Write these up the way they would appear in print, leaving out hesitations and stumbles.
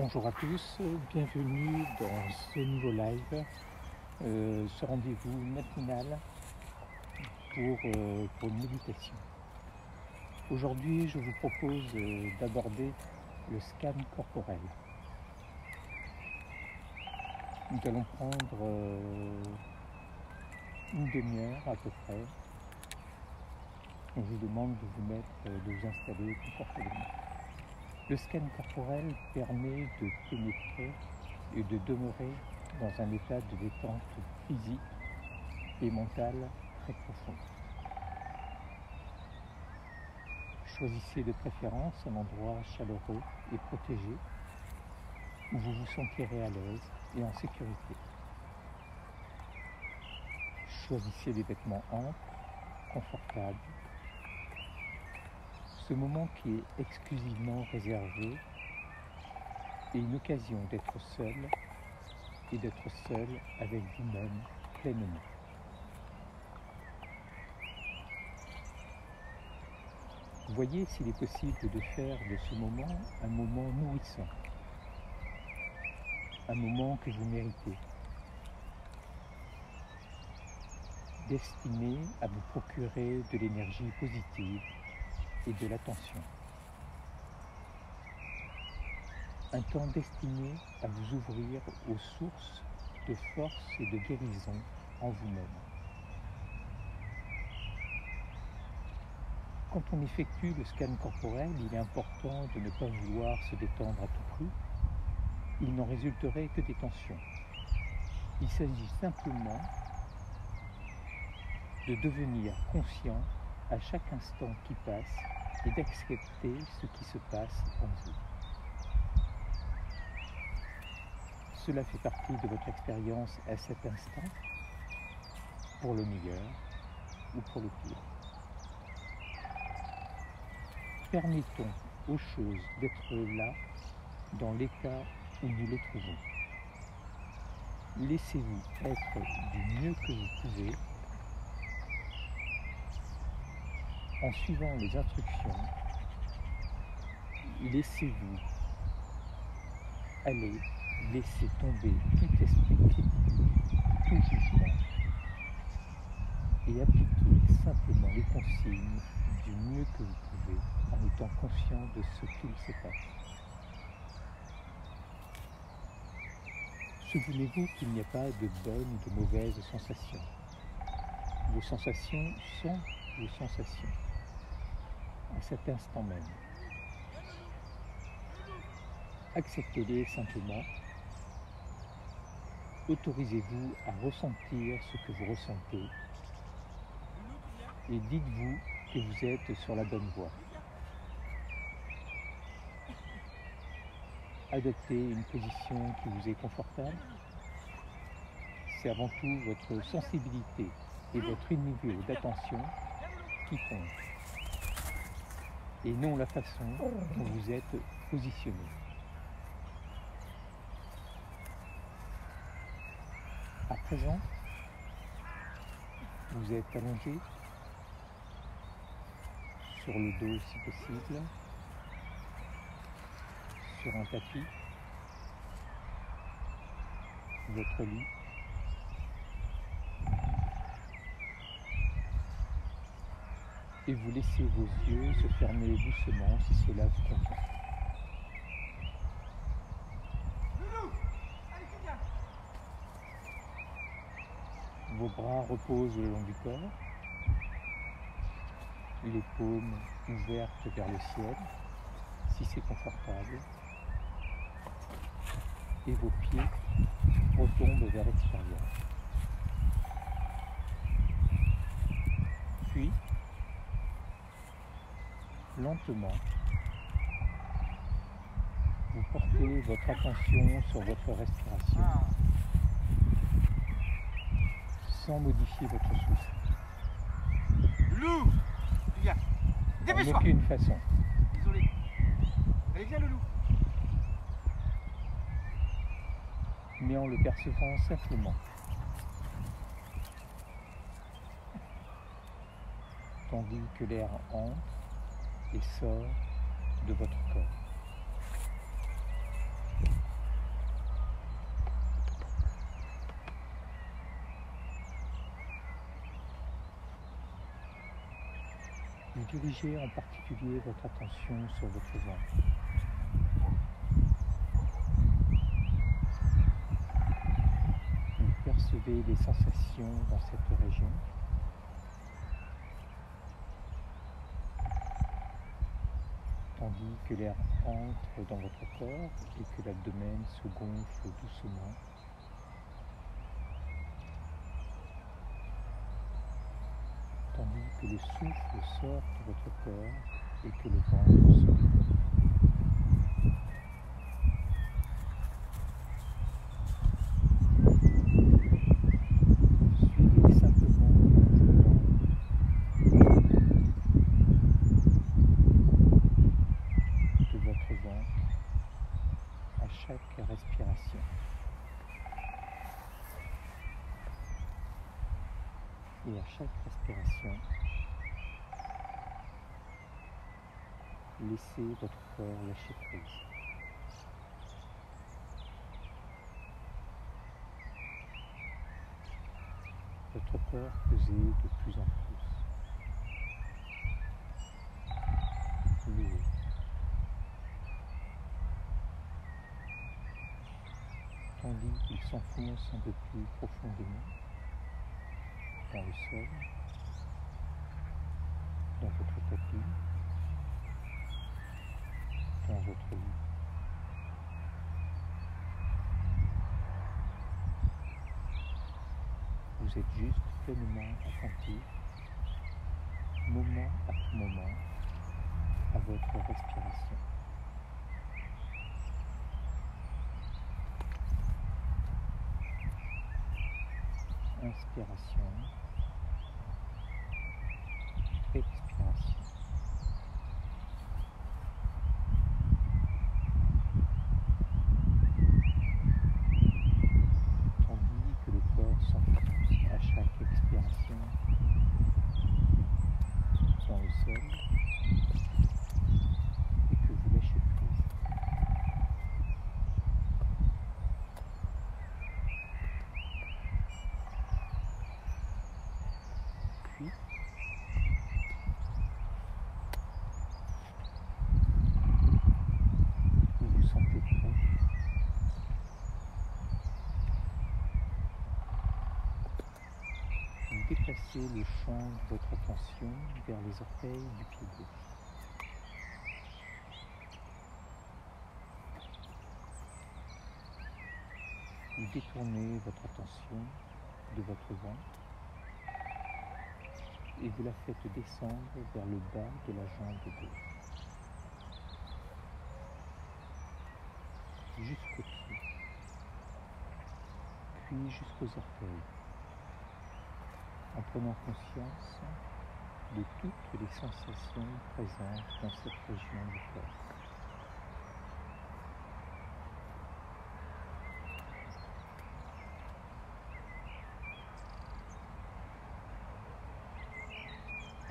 Bonjour à tous, bienvenue dans ce nouveau live, ce rendez-vous matinal pour une méditation. Aujourd'hui, je vous propose d'aborder le scan corporel. Nous allons prendre une demi-heure à peu près. Je vous demande de vous installer confortablement. Le scan corporel permet de pénétrer et de demeurer dans un état de détente physique et mentale très profond. Choisissez de préférence un endroit chaleureux et protégé où vous vous sentirez à l'aise et en sécurité. Choisissez des vêtements amples, confortables. Ce moment qui est exclusivement réservé est une occasion d'être seul et d'être seul avec vous-même pleinement. Voyez s'il est possible de faire de ce moment un moment nourrissant, un moment que vous méritez, destiné à vous procurer de l'énergie positive et de l'attention. Un temps destiné à vous ouvrir aux sources de force et de guérison en vous-même. Quand on effectue le scan corporel, il est important de ne pas vouloir se détendre à tout prix. Il n'en résulterait que des tensions. Il s'agit simplement de devenir conscient à chaque instant qui passe et d'accepter ce qui se passe en vous. Cela fait partie de votre expérience à cet instant, pour le meilleur ou pour le pire. Permettons aux choses d'être là dans l'état où nous les trouvons. Laissez-vous être du mieux que vous pouvez en suivant les instructions. Laissez-vous aller, laissez tomber tout esprit critique, tout jugement et appliquez simplement les consignes du mieux que vous pouvez en étant conscient de ce qu'il se passe. Souvenez-vous qu'il n'y a pas de bonnes ou de mauvaises sensations. Vos sensations sont vos sensations, à cet instant même. Acceptez-les simplement. Autorisez-vous à ressentir ce que vous ressentez et dites-vous que vous êtes sur la bonne voie. Adoptez une position qui vous est confortable. C'est avant tout votre sensibilité et votre niveau d'attention qui compte, et non la façon dont vous êtes positionné. À présent, vous êtes allongé sur le dos si possible, sur un tapis, votre lit. Et vous laissez vos yeux se fermer doucement si cela vous convient. Vos bras reposent le long du corps, les paumes ouvertes vers le ciel, si c'est confortable, et vos pieds retombent vers l'extérieur. Puis, lentement, vous portez votre attention sur votre respiration, sans modifier votre souffle. Loulou, viens. En aucune façon. Désolé. Allez, viens, Loulou. Mais en le percevant simplement. Tandis que l'air entre et sort de votre corps. Vous dirigez en particulier votre attention sur votre ventre. Vous percevez les sensations dans cette région. Tandis que l'air entre dans votre corps et que l'abdomen se gonfle doucement. Tandis que le souffle sort de votre corps et que le ventre se dégonfle. Suivez simplement le mouvement de votre ventre à chaque respiration. Et à chaque respiration, laissez votre corps lâcher prise. Votre corps pesait de plus en plus. Lourd. Tandis qu'il s'enfonce un peu plus profondément dans le sol, dans votre tapis, dans votre lit. Vous êtes juste pleinement attentif, moment après moment, à votre respiration. Inspiration, expiration. Tandis que le corps s'enfonce à chaque expiration dans le sol et que vous lâchez prise. Puis, vous vous sentez prêt. Vous déplacez le champ de votre attention vers les orteils du pied gauche. Vous détournez votre attention de votre ventre et vous la faites descendre vers le bas de la jambe gauche, jusqu'au pied, puis jusqu'aux orteils, en prenant conscience de toutes les sensations présentes dans cette région du corps.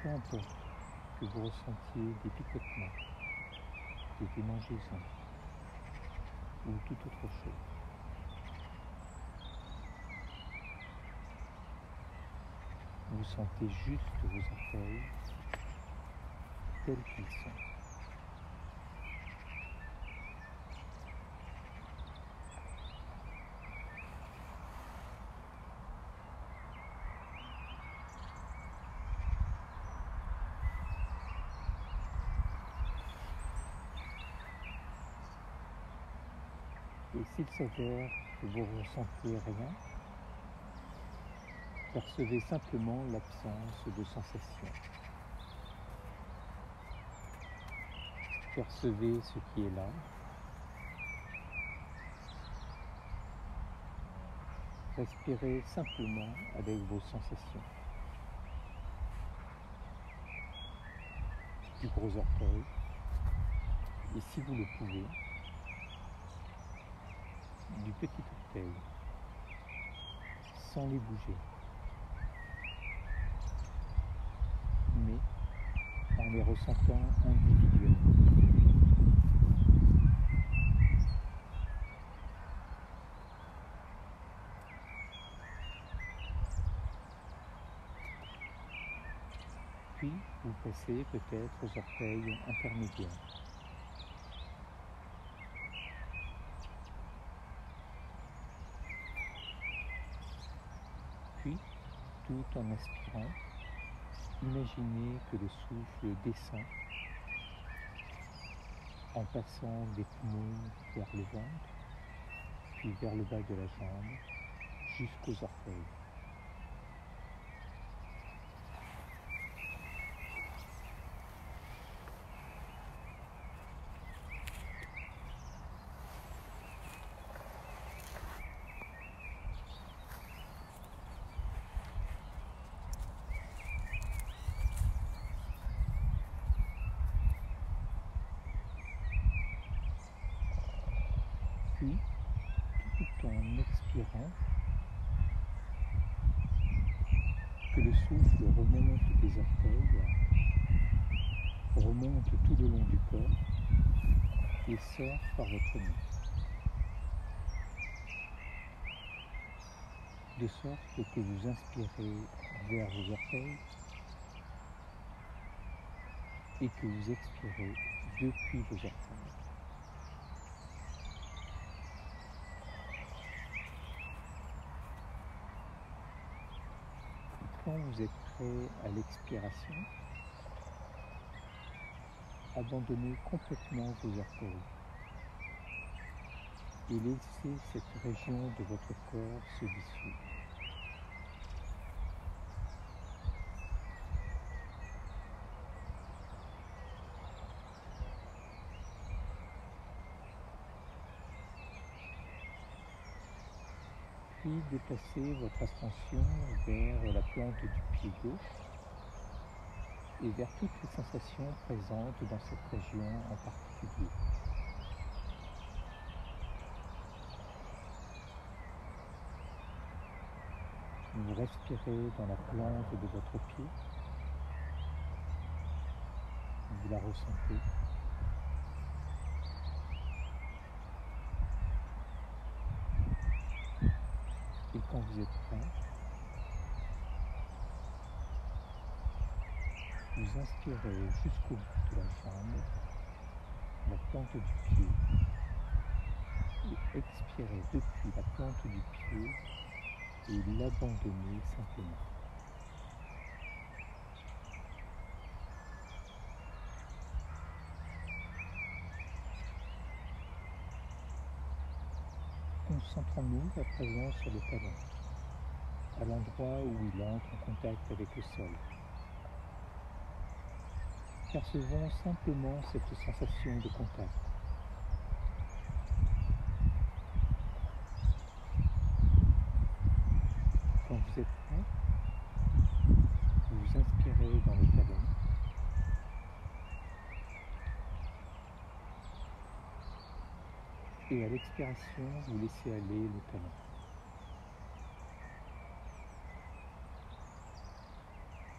Peu importe que vous ressentiez des picotements, des démangeaisons ou toute autre chose. Vous sentez juste vos orteils tels qu'ils sont. Et s'il s'avère que vous ne ressentez rien, percevez simplement l'absence de sensation. Percevez ce qui est là. Respirez simplement avec vos sensations. Du gros orteil, et si vous le pouvez, du petit orteil, sans les bouger, mais en les ressentant individuellement. Puis, Vous passez peut-être aux orteils intermédiaires. Puis, tout en inspirant, imaginez que le souffle descend en passant des poumons vers le ventre, puis vers le bas de la jambe, jusqu'aux orteils. Puis, tout en expirant, que le souffle remonte des orteils, remonte tout le long du corps et sort par votre nez. De sorte que vous inspirez vers vos orteils et que vous expirez depuis vos orteils. Quand vous êtes prêt à l'expiration, abandonnez complètement vos orteils et laissez cette région de votre corps se dissoudre. Puis déplacez votre attention vers la plante du pied gauche et vers toutes les sensations présentes dans cette région en particulier. Vous respirez dans la plante de votre pied, vous la ressentez. Et quand vous êtes prêt, vous inspirez jusqu'au bout de la jambe, la plante du pied, et expirez depuis la plante du pied et l'abandonnez simplement. Concentrons-nous à présent sur le talon, à l'endroit où il entre en contact avec le sol. Percevons simplement cette sensation de contact. Quand vous êtes prêt, vous inspirez dans le talon. Et à l'expiration, vous laissez aller le talon.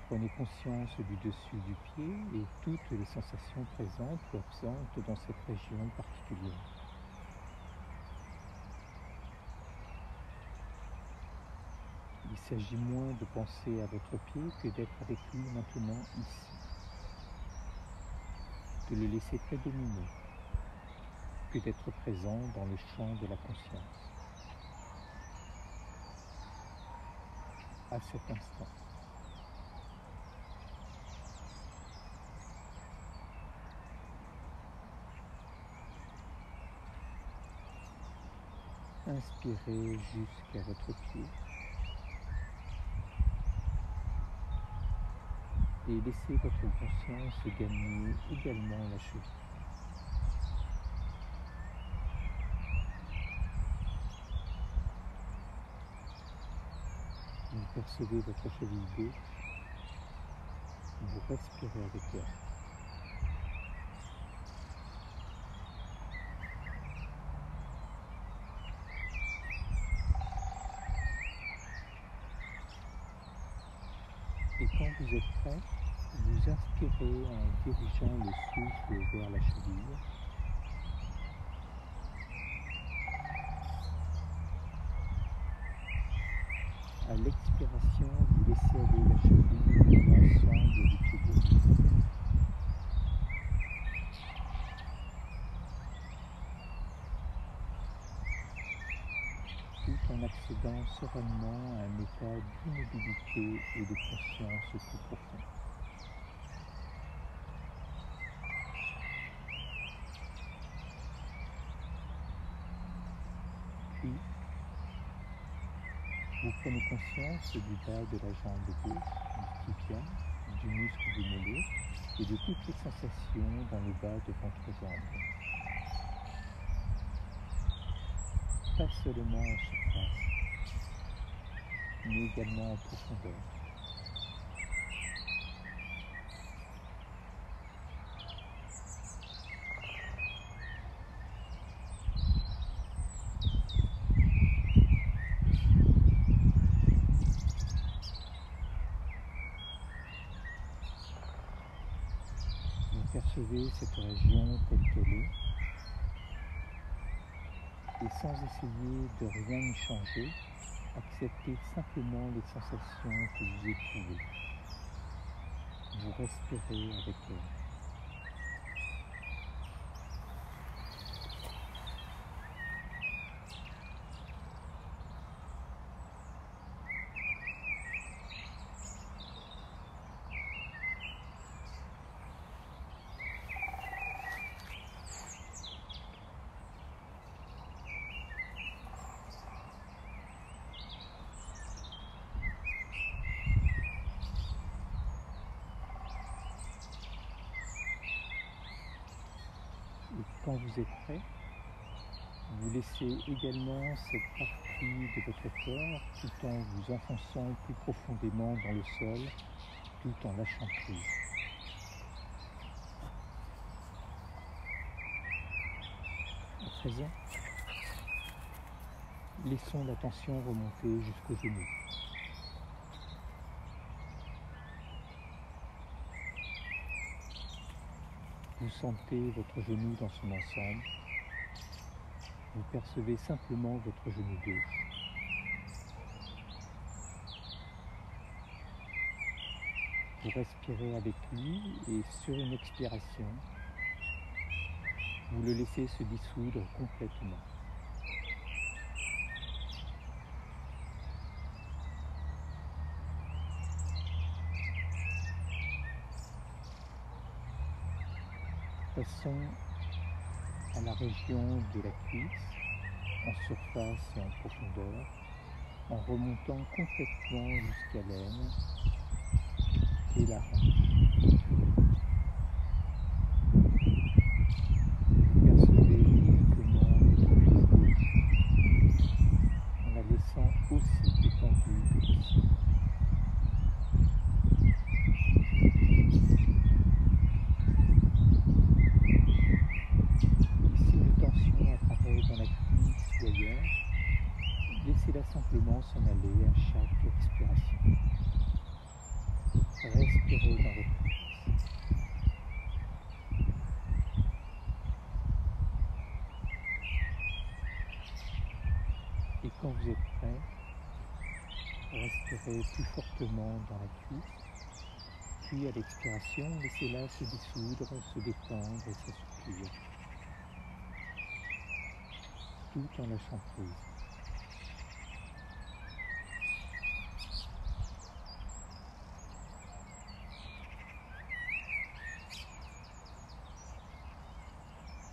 Prenez conscience du dessus du pied et toutes les sensations présentes ou absentes dans cette région particulière. Il s'agit moins de penser à votre pied que d'être avec lui maintenant ici. De le laisser prédominer, que d'être présent dans le champ de la conscience. À cet instant. Inspirez jusqu'à votre pied et laissez votre conscience gagner également la cheville. Vous percevez votre cheville gauche, vous respirez avec elle. Et quand vous êtes prêt, vous inspirez en dirigeant le souffle vers la cheville. À l'expiration, vous laissez aller la cheville dans l'ensemble du pied gauche. en accédant sereinement à un état d'immobilité et de conscience plus profond. Puis, vous prenez conscience du bas de la jambe gauche, du tibia, du muscle du mollet et de toutes les sensations dans le bas de votre jambe. Pas seulement en surface, mais également en profondeur. Vous percevez cette région telle qu'elle est, et sans essayer de rien y changer, acceptez simplement les sensations que vous éprouvez. Vous respirez avec elles. Et quand vous êtes prêt, vous laissez également cette partie de votre corps tout en vous enfonçant plus profondément dans le sol, tout en lâchant prise. À présent, laissons la tension remonter jusqu'aux genoux. Vous sentez votre genou dans son ensemble. Vous percevez simplement votre genou gauche. Vous respirez avec lui et sur une expiration, vous le laissez se dissoudre complètement. Passons à la région de la cuisse, en surface et en profondeur, en remontant complètement jusqu'à l'aine et la hanche. Vous percevez uniquement votre cuisse gauche, en la laissant aussi étendue que possible. Dans la cuisse ou ailleurs, laissez-la simplement s'en aller à chaque expiration. Respirez dans votre cuisse. Et quand vous êtes prêt, respirez plus fortement dans la cuisse, puis à l'expiration, laissez-la se dissoudre, se détendre et s'assouplir, tout en lâchant prise.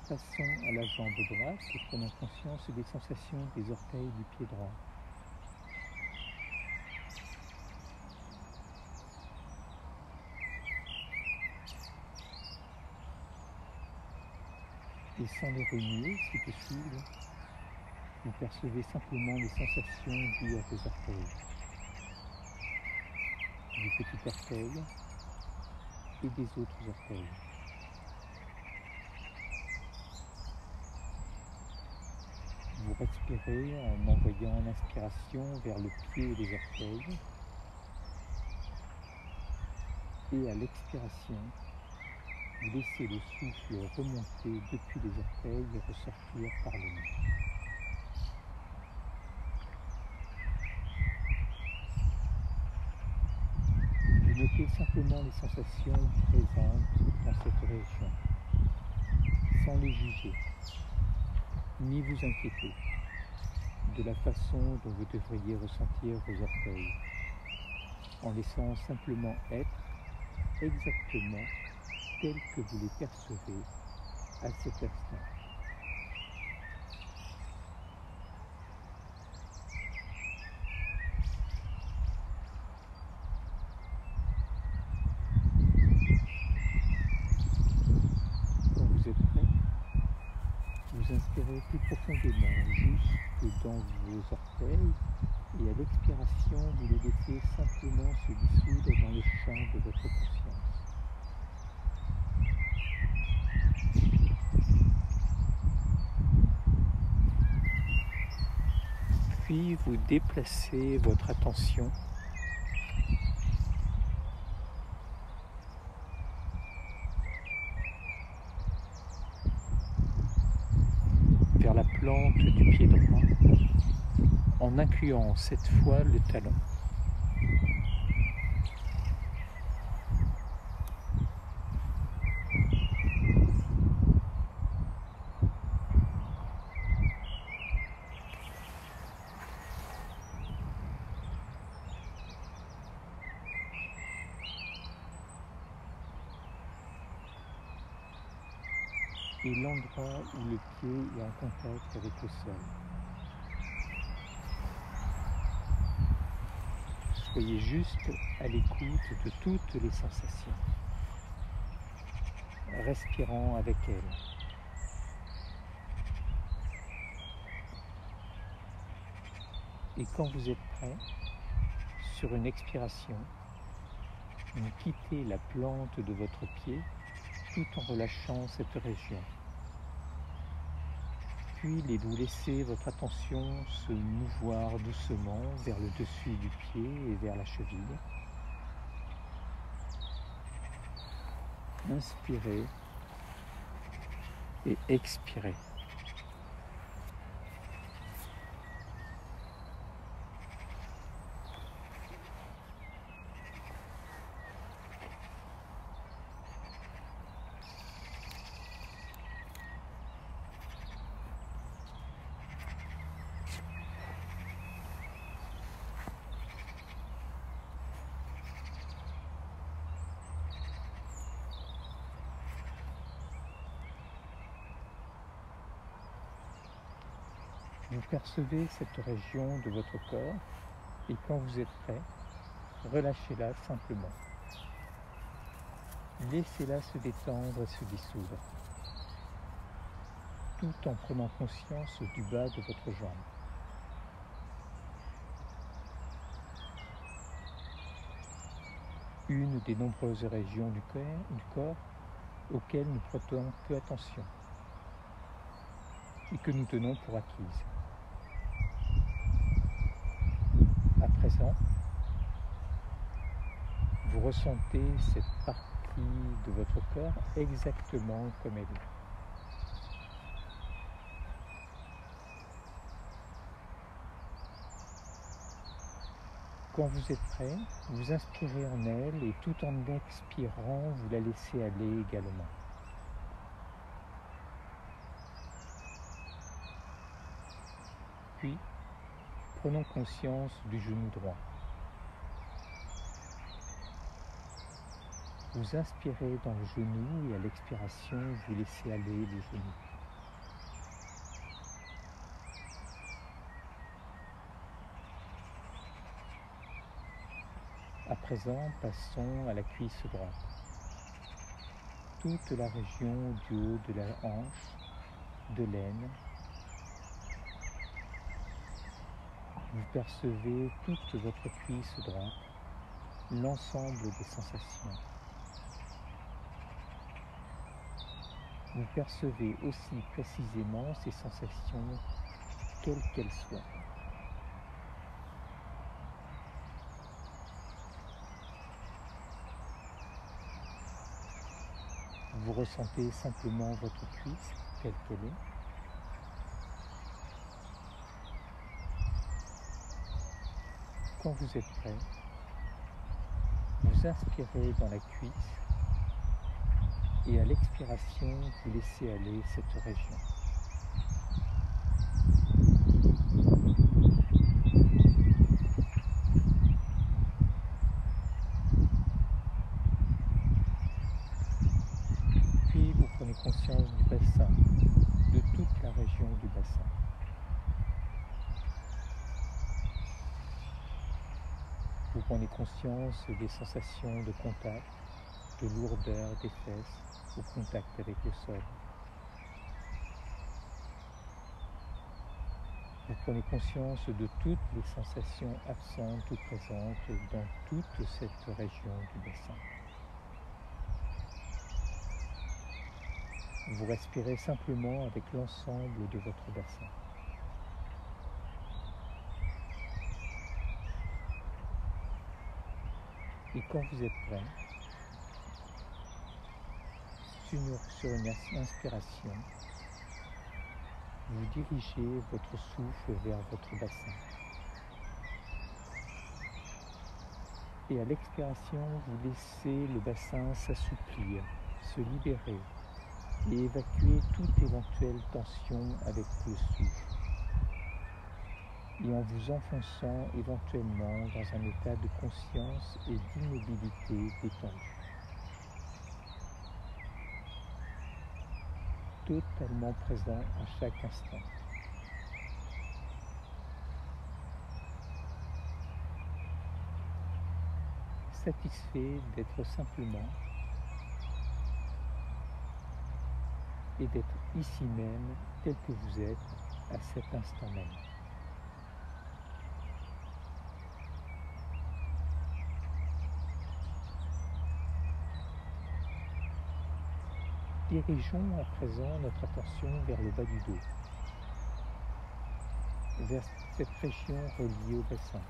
Passons à la jambe droite et prenons conscience des sensations des orteils du pied droit. Et sans les remuer, si possible, vous percevez simplement les sensations dues à vos orteils, du petit orteil et des autres orteils. Vous respirez en envoyant l'inspiration vers le pied et les orteils, et à l'expiration, vous laissez le souffle remonter depuis les orteils et ressortir par le nez. Vous notez simplement les sensations présentes dans cette région, sans les juger, ni vous inquiéter. de la façon dont vous devriez ressentir vos orteils, en laissant simplement être exactement tels que vous les percevez à cet instant. Quand vous êtes prêt, vous inspirez plus profondément jusque dans vos orteils et à l'expiration, vous les laissez simplement se dissoudre dans le champ de votre conscience. Puis vous déplacez votre attention vers la plante du pied droit en incluant cette fois le talon. Et l'endroit où le pied est en contact avec le sol. Soyez juste à l'écoute de toutes les sensations, respirant avec elles. Et quand vous êtes prêt, sur une expiration, vous quittez la plante de votre pied tout en relâchant cette région. Puis vous laissez votre attention se mouvoir doucement vers le dessus du pied et vers la cheville. Inspirez et expirez. Vous percevez cette région de votre corps et quand vous êtes prêt, relâchez-la simplement. Laissez-la se détendre et se dissoudre, tout en prenant conscience du bas de votre jambe. Une des nombreuses régions du corps auxquelles nous prêtons peu attention et que nous tenons pour acquises. À présent, vous ressentez cette partie de votre corps exactement comme elle est. Quand vous êtes prêt, vous inspirez en elle et tout en expirant, vous la laissez aller également. Puis, prenons conscience du genou droit. Vous inspirez dans le genou et à l'expiration, vous laissez aller le genou. À présent, passons à la cuisse droite. Toute la région du haut de la hanche, de l'aine. Vous percevez toute votre cuisse droite, l'ensemble des sensations. Vous percevez aussi précisément ces sensations, quelles qu'elles soient. Vous ressentez simplement votre cuisse telle qu'elle est. Quand vous êtes prêt, vous inspirez dans la cuisse et à l'expiration, vous laissez aller cette région. prenez conscience du bassin, de toute la région du bassin. Vous prenez conscience des sensations de contact, de lourdeur des fesses au contact avec le sol. Vous prenez conscience de toutes les sensations absentes ou présentes dans toute cette région du bassin. Vous respirez simplement avec l'ensemble de votre bassin. Et quand vous êtes prêt, sur une inspiration, vous dirigez votre souffle vers votre bassin. Et à l'expiration, vous laissez le bassin s'assouplir, se libérer et évacuer toute éventuelle tension avec le souffle. Et en vous enfonçant éventuellement dans un état de conscience et d'immobilité détendue. Totalement présent à chaque instant. Satisfait d'être simplement et d'être ici même tel que vous êtes à cet instant même. Dirigeons à présent notre attention vers le bas du dos, vers cette région reliée au bassin.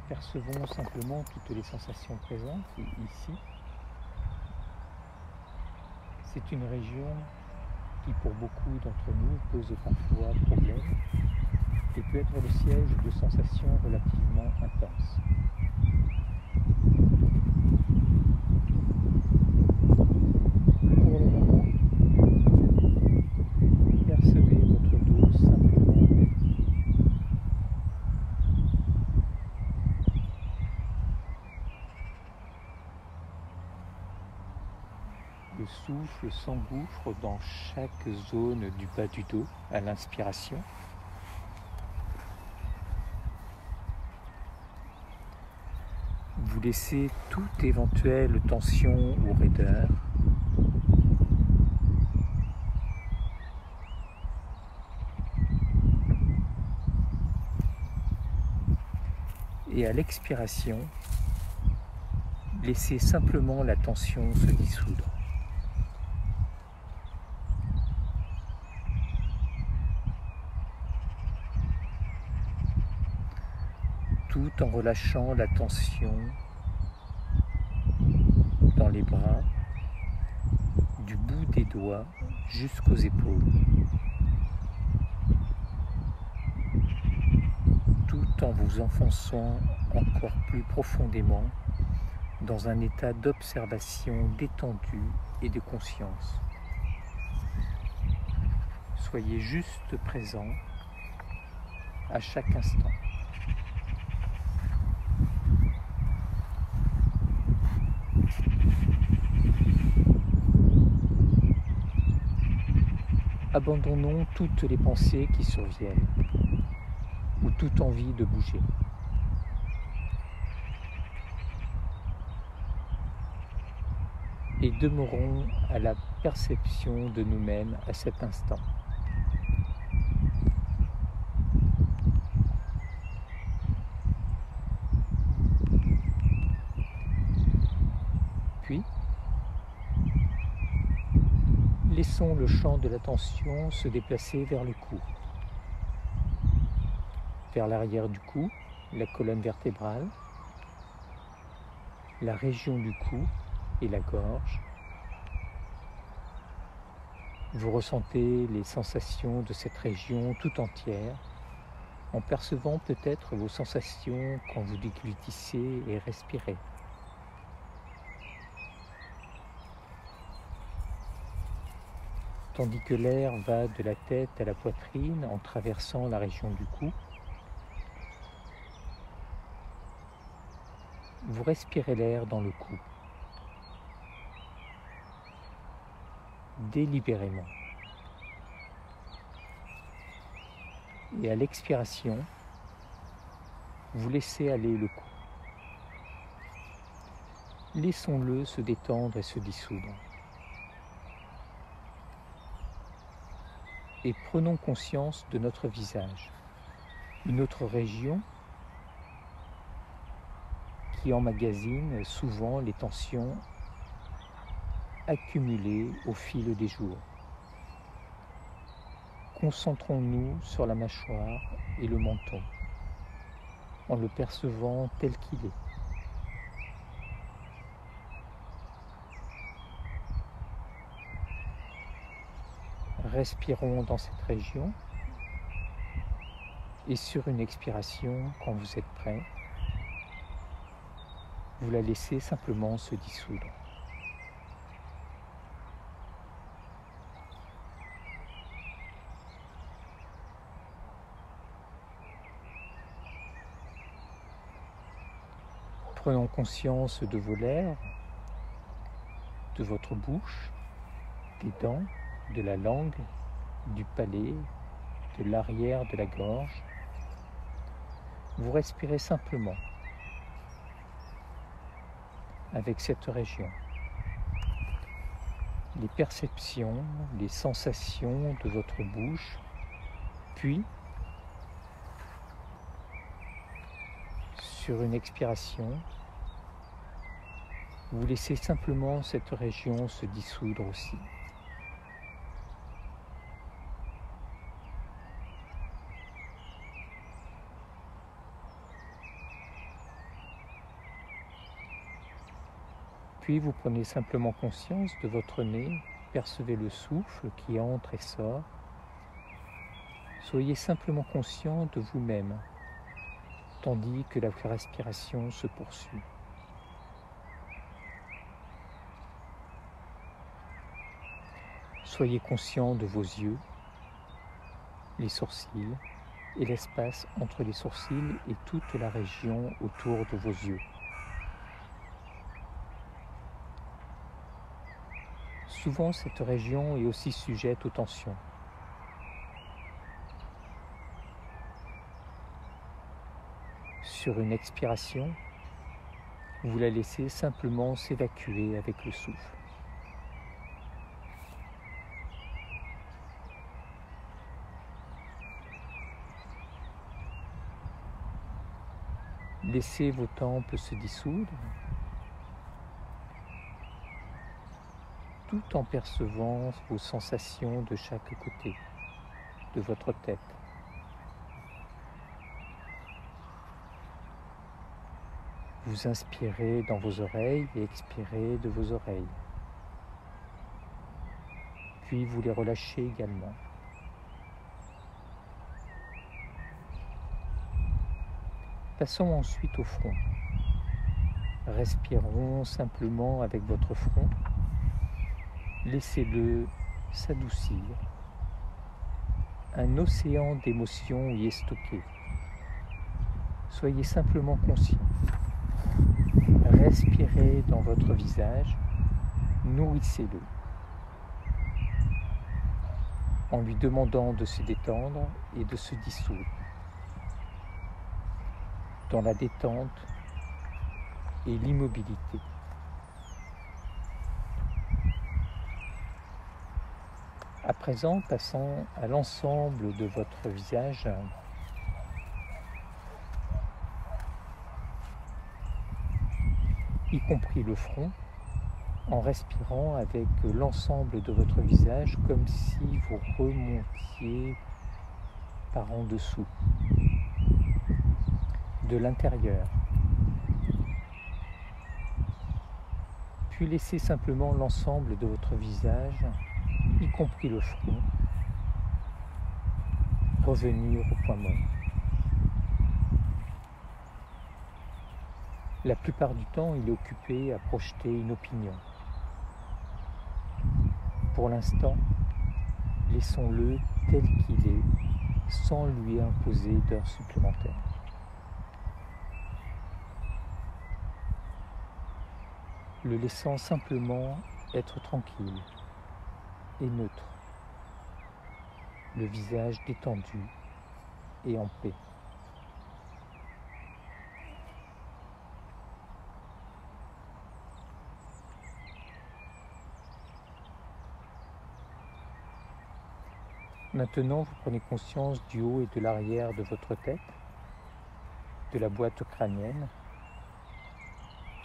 Percevons simplement toutes les sensations présentes ici. C'est une région qui, pour beaucoup d'entre nous, pose parfois problème et peut être le siège de sensations relativement intenses. Pour le moment, percevez votre dos simplement tel qu'il est. Le souffle s'engouffre dans chaque zone du bas du dos à l'inspiration. Vous laissez toute éventuelle tension ou raideur. Et à l'expiration, laissez simplement la tension se dissoudre. Tout en relâchant la tension dans les bras, du bout des doigts jusqu'aux épaules. Tout en vous enfonçant encore plus profondément dans un état d'observation détendu et de conscience. Soyez juste présent à chaque instant. Abandonnons toutes les pensées qui surviennent ou toute envie de bouger. Et demeurons à la perception de nous-mêmes à cet instant. Puis, laissons le champ de l'attention se déplacer vers le cou, vers l'arrière du cou, la colonne vertébrale, la région du cou et la gorge. Vous ressentez les sensations de cette région tout entière, en percevant peut-être vos sensations quand vous déglutissez et respirez. Tandis que l'air va de la tête à la poitrine en traversant la région du cou, vous respirez l'air dans le cou. délibérément. Et à l'expiration, vous laissez aller le cou. Laissons-le se détendre et se dissoudre. Et prenons conscience de notre visage, une autre région qui emmagasine souvent les tensions accumulées au fil des jours. Concentrons-nous sur la mâchoire et le menton, en le percevant tel qu'il est. Respirons dans cette région et sur une expiration, quand vous êtes prêt, vous la laissez simplement se dissoudre. Prenons conscience de vos lèvres, de votre bouche, des dents, de la langue, du palais, de l'arrière de la gorge. Vous respirez simplement avec cette région. Les perceptions, les sensations de votre bouche, puis sur une expiration, vous laissez simplement cette région se dissoudre aussi. Puis vous prenez simplement conscience de votre nez, percevez le souffle qui entre et sort. Soyez simplement conscient de vous-même, tandis que la respiration se poursuit. Soyez conscient de vos yeux, les sourcils et l'espace entre les sourcils et toute la région autour de vos yeux. Souvent, cette région est aussi sujette aux tensions. Sur une expiration, vous la laissez simplement s'évacuer avec le souffle. Laissez vos tempes se dissoudre, tout en percevant vos sensations de chaque côté de votre tête. Vous inspirez dans vos oreilles et expirez de vos oreilles. Puis vous les relâchez également. Passons ensuite au front. Respirons simplement avec votre front. Laissez-le s'adoucir. Un océan d'émotions y est stocké. Soyez simplement conscient. Respirez dans votre visage, nourrissez-le. En lui demandant de se détendre et de se dissoudre. Dans la détente et l'immobilité. À présent, passons à l'ensemble de votre visage. Y compris le front, en respirant avec l'ensemble de votre visage comme si vous remontiez par en dessous, de l'intérieur. Puis laissez simplement l'ensemble de votre visage, y compris le front, revenir au point mort. La plupart du temps, il est occupé à projeter une opinion. Pour l'instant, laissons-le tel qu'il est, sans lui imposer d'heures supplémentaires. Le laissant simplement être tranquille, et neutre, le visage détendu et en paix. Maintenant, vous prenez conscience du haut et de l'arrière de votre tête, de la boîte crânienne,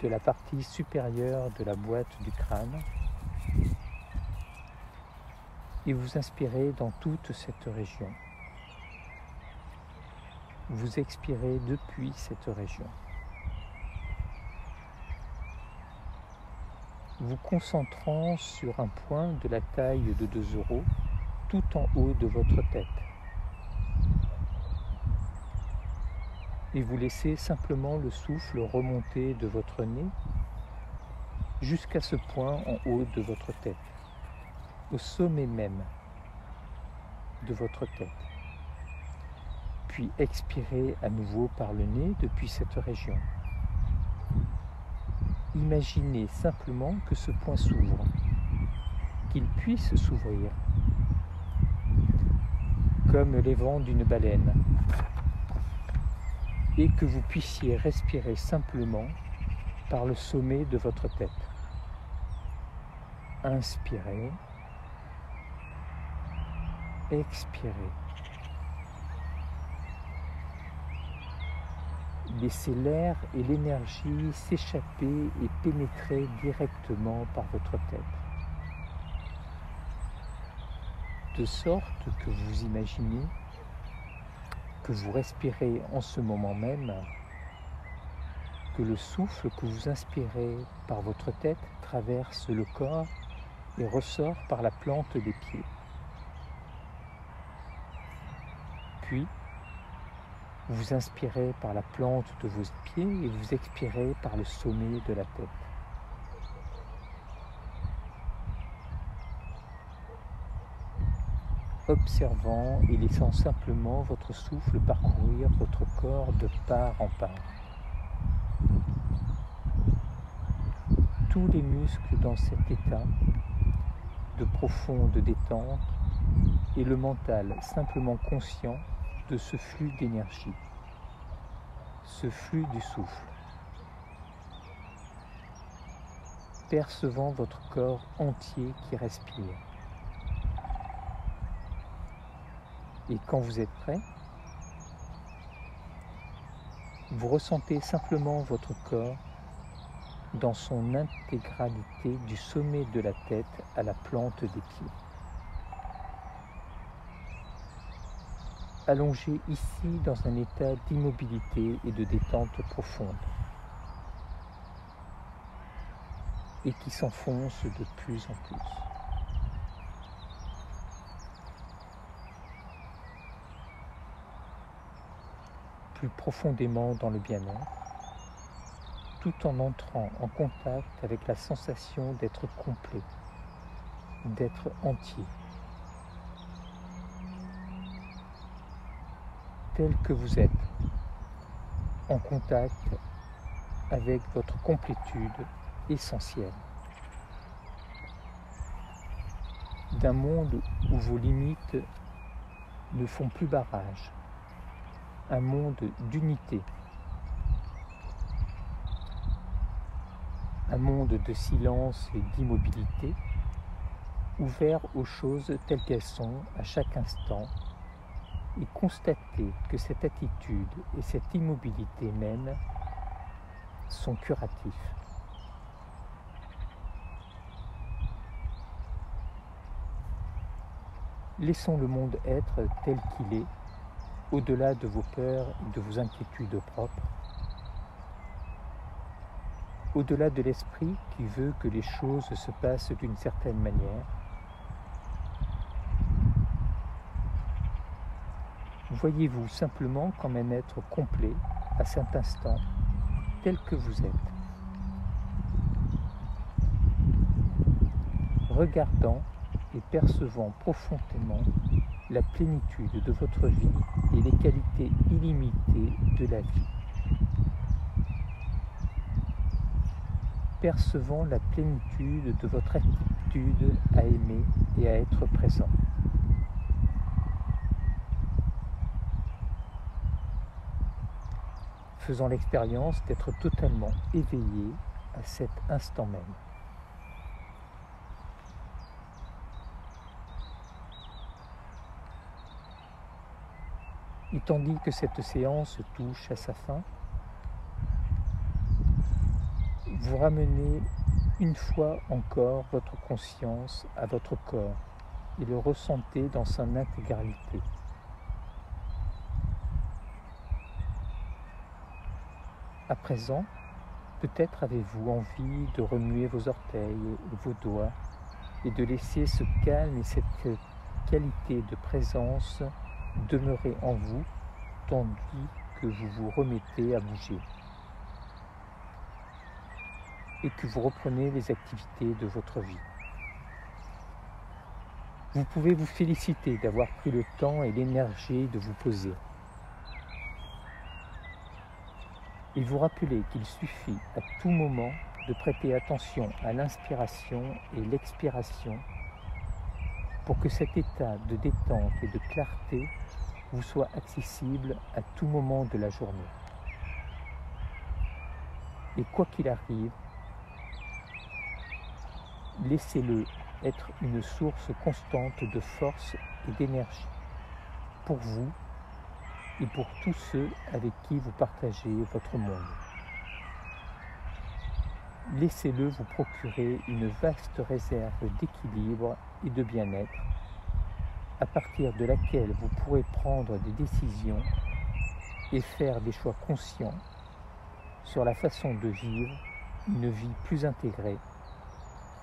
de la partie supérieure de la boîte du crâne, et vous inspirez dans toute cette région. Vous expirez depuis cette région. Vous concentrant sur un point de la taille de 2 euros, tout en haut de votre tête. Et vous laissez simplement le souffle remonter de votre nez jusqu'à ce point en haut de votre tête, au sommet même de votre tête. Puis expirez à nouveau par le nez depuis cette région. Imaginez simplement que ce point s'ouvre, qu'il puisse s'ouvrir, comme les vents d'une baleine, et que vous puissiez respirer simplement par le sommet de votre tête. Inspirez, expirez. Laissez l'air et l'énergie s'échapper et pénétrer directement par votre tête. De sorte que vous imaginez que vous respirez en ce moment même, que le souffle que vous inspirez par votre tête traverse le corps et ressort par la plante des pieds. Puis, vous inspirez par la plante de vos pieds et vous expirez par le sommet de la tête. Observant et laissant simplement votre souffle parcourir votre corps de part en part. Tous les muscles dans cet état de profonde détente et le mental simplement conscient de ce flux d'énergie, ce flux du souffle. Percevant votre corps entier qui respire. Et quand vous êtes prêt, vous ressentez simplement votre corps dans son intégralité du sommet de la tête à la plante des pieds. Allongé ici dans un état d'immobilité et de détente profonde et qui s'enfonce de plus en plus. Plus profondément dans le bien-être, tout en entrant en contact avec la sensation d'être complet, d'être entier, tel que vous êtes, en contact avec votre complétude essentielle, d'un monde où vos limites ne font plus barrage, un monde d'unité, un monde de silence et d'immobilité, ouvert aux choses telles qu'elles sont à chaque instant, et constater que cette attitude et cette immobilité même sont curatifs. Laissons le monde être tel qu'il est, au-delà de vos peurs et de vos inquiétudes propres, au-delà de l'esprit qui veut que les choses se passent d'une certaine manière. Voyez-vous simplement comme un être complet à cet instant, tel que vous êtes. Regardant et percevant profondément la plénitude de votre vie et les qualités illimitées de la vie. percevant la plénitude de votre aptitude à aimer et à être présent. Faisant l'expérience d'être totalement éveillé à cet instant même. Et tandis que cette séance touche à sa fin, vous ramenez une fois encore votre conscience à votre corps et le ressentez dans son intégralité. À présent, peut-être avez-vous envie de remuer vos orteils et vos doigts et de laisser ce calme et cette qualité de présence demeurer en vous tandis que vous vous remettez à bouger et que vous reprenez les activités de votre vie. Vous pouvez vous féliciter d'avoir pris le temps et l'énergie de vous poser. Et vous rappeler qu'il suffit à tout moment de prêter attention à l'inspiration et l'expiration pour que cet état de détente et de clarté vous soit accessible à tout moment de la journée. Et quoi qu'il arrive, laissez-le être une source constante de force et d'énergie pour vous et pour tous ceux avec qui vous partagez votre monde. Laissez-le vous procurer une vaste réserve d'équilibre et de bien-être, à partir de laquelle vous pourrez prendre des décisions et faire des choix conscients sur la façon de vivre une vie plus intégrée,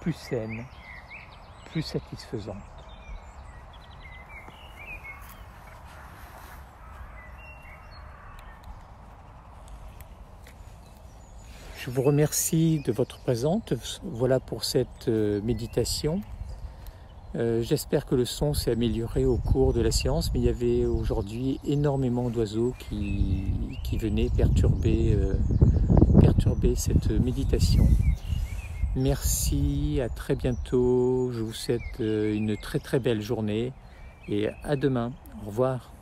plus saine, plus satisfaisante. Je vous remercie de votre présence. Voilà pour cette méditation. J'espère que le son s'est amélioré au cours de la séance, mais il y avait aujourd'hui énormément d'oiseaux qui venaient perturber cette méditation. Merci, à très bientôt. Je vous souhaite une très très belle journée et à demain. Au revoir.